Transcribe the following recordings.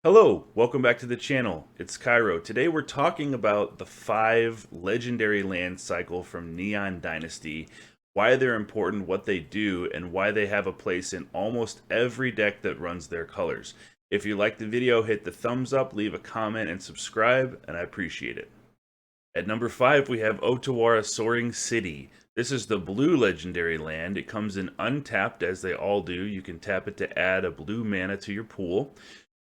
Hello, welcome back to the channel. It's Cairo. Today we're talking about the 5 legendary land cycle from Neon Dynasty, why they're important, what they do, and why they have a place in almost every deck that runs their colors. If you like the video, hit the thumbs up, leave a comment, and subscribe, and I appreciate it. At number 5, we have Otawara Soaring City. This is the blue legendary land. It comes in untapped, as they all do. You can tap it to add a blue mana to your pool.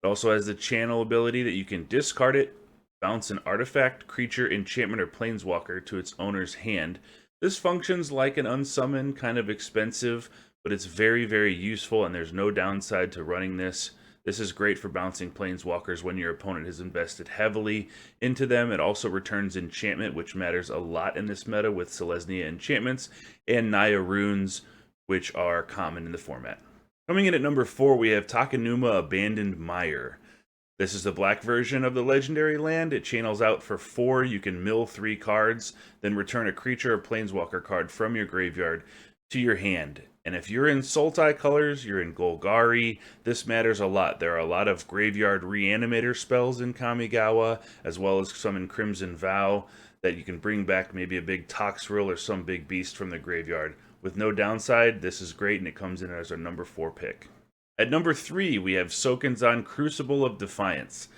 It also has the channel ability that you can discard it, bounce an artifact, creature, enchantment, or planeswalker to its owner's hand. This functions like an unsummon, kind of expensive, but it's very, very useful, and there's no downside to running this. This is great for bouncing planeswalkers when your opponent has invested heavily into them. It also returns enchantment, which matters a lot in this meta with Selesnya enchantments, and Naya runes, which are common in the format. Coming in at number 4, we have Takanuma Abandoned Meyer. This is the black version of the legendary land. It channels out for 4. You can mill 3 cards, then return a creature or planeswalker card from your graveyard to your hand. And if you're in Sultai colors, you're in Golgari, this matters a lot. There are a lot of graveyard reanimator spells in Kamigawa, as well as some in Crimson Vow, that you can bring back maybe a big Toxrill or some big beast from the graveyard. With no downside, this is great, and it comes in as our number 4 pick. At number 3, we have Sokenzan Crucible of Defiance.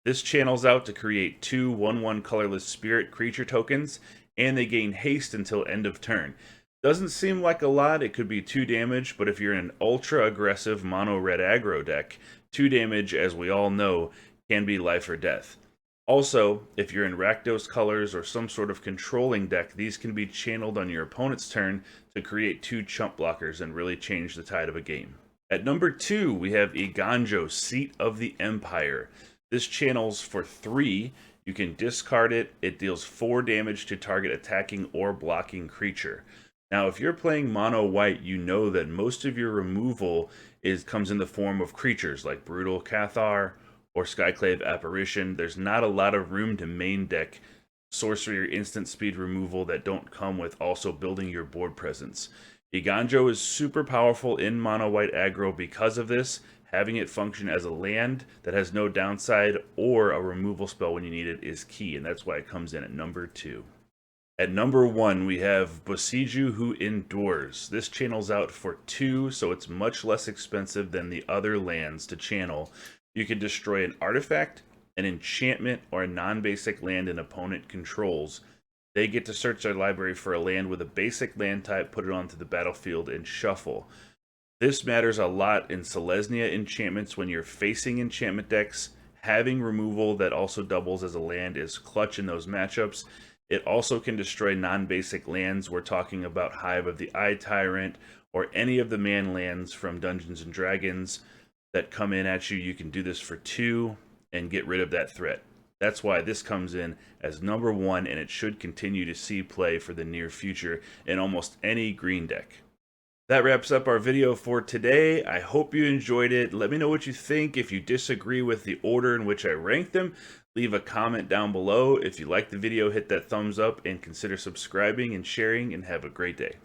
This channels out to create 2 1/1 colorless spirit creature tokens, and they gain haste until end of turn. Doesn't seem like a lot, it could be 2 damage, but if you're in an ultra aggressive mono red aggro deck, 2 damage, as we all know, can be life or death. Also, if you're in Rakdos colors or some sort of controlling deck, these can be channeled on your opponent's turn to create 2 chump blockers and really change the tide of a game. At number 2, we have Iganjo, Seat of the Empire. This channels for 3. You can discard it. It deals 4 damage to target attacking or blocking creature. Now, if you're playing mono white, you know that most of your removal comes in the form of creatures like Brutal Cathar or Skyclave Apparition. There's not a lot of room to main deck sorcery or instant speed removal that don't come with also building your board presence. Iganjo is super powerful in mono white aggro because of this. Having it function as a land that has no downside or a removal spell when you need it is key, and that's why it comes in at number 2. At number 1, we have Bosiju Who Endures. This channels out for 2, so it's much less expensive than the other lands to channel. You can destroy an artifact, an enchantment, or a non-basic land an opponent controls. They get to search their library for a land with a basic land type, put it onto the battlefield, and shuffle. This matters a lot in Selesnya enchantments when you're facing enchantment decks. Having removal that also doubles as a land is clutch in those matchups. It also can destroy non-basic lands. We're talking about Hive of the Eye Tyrant or any of the man lands from Dungeons & Dragons that come in at you. You can do this for 2 and get rid of that threat. That's why this comes in as number 1, and it should continue to see play for the near future in almost any green deck. That wraps up our video for today. I hope you enjoyed it. Let me know what you think. If you disagree with the order in which I ranked them, leave a comment down below. If you liked the video, hit that thumbs up and consider subscribing and sharing, and have a great day.